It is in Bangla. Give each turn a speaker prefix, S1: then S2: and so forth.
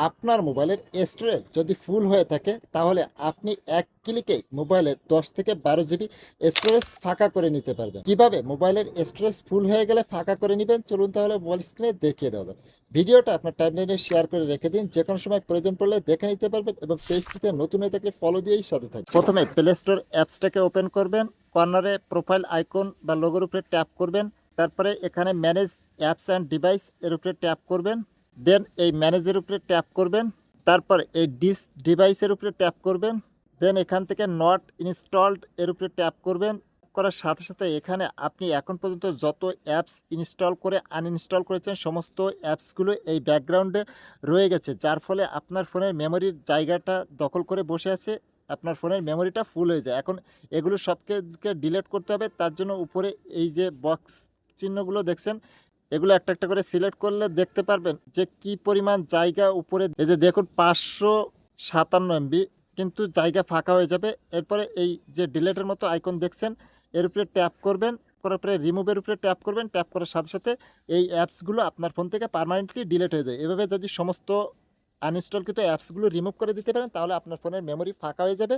S1: আপনার মোবাইলের স্টোরেজ যদি ফুল হয়ে থাকে তাহলে আপনি এক ক্লিকে মোবাইলের 10 থেকে 12 জিবি স্টোরেজ ফাঁকা করে নিতে পারবেন। কিভাবে মোবাইলের স্টোরেজ ফুল হয়ে গেলে ফাঁকা করে নেবেন চলুন তাহলে মোবাইল স্ক্রিনে দেখিয়ে দেওয়া যাক। ভিডিওটা আপনার টাইমলাইনে শেয়ার করে রেখে দিন, যে কোনো সময় প্রয়োজন পড়লে দেখে নিতে পারবেন এবং পেজটিতে নতুন হয়ে থাকলে ফলো দিয়েই সাথে থাকবেন। প্রথমে প্লে স্টোর অ্যাপসটাকে ওপেন করবেন, কর্নারে প্রোফাইল আইকন বা লোগোর উপরে ট্যাপ করবেন, তারপরে এখানে ম্যানেজ অ্যাপস অ্যান্ড ডিভাইস এর উপরে ট্যাপ করবেন, দেন এই ম্যানেজের উপরে ট্যাপ করবেন, তারপর এই ডিভাইসের উপরে ট্যাপ করবেন, দেন এখান থেকে নট ইনস্টলড এর উপরে ট্যাপ করবেন। করার সাথে সাথে এখানে আপনি এখন পর্যন্ত যত অ্যাপস ইনস্টল করে আনইনস্টল করেছেন সমস্ত অ্যাপসগুলো এই ব্যাকগ্রাউন্ডে রয়ে গেছে, যার ফলে আপনার ফোনের মেমোরির জায়গাটা দখল করে বসে আছে, আপনার ফোনের মেমোরিটা ফুল হয়ে যায়। এখন এগুলো সবকে ডিলিট করতে হবে, তার জন্য উপরে এই যে বক্স চিহ্নগুলো দেখছেন এগুলো একটা একটা করে সিলেক্ট করলে দেখতে পারবেন যে কি পরিমাণ জায়গা উপরে, এই যে দেখুন 557 MB কিন্তু জায়গা ফাঁকা হয়ে যাবে। এরপরে এই যে ডিলেটের মতো আইকন দেখছেন এর উপরে ট্যাপ করবেন, করার পরে রিমুভের উপরে ট্যাপ করবেন, ট্যাপ করার সাথে সাথে এই অ্যাপসগুলো আপনার ফোন থেকে পার্মানেন্টলি ডিলিট হয়ে যায়। এভাবে যদি সমস্ত আনইনস্টলকৃত অ্যাপসগুলো রিমুভ করে দিতে পারেন তাহলে আপনার ফোনের মেমোরি ফাঁকা হয়ে যাবে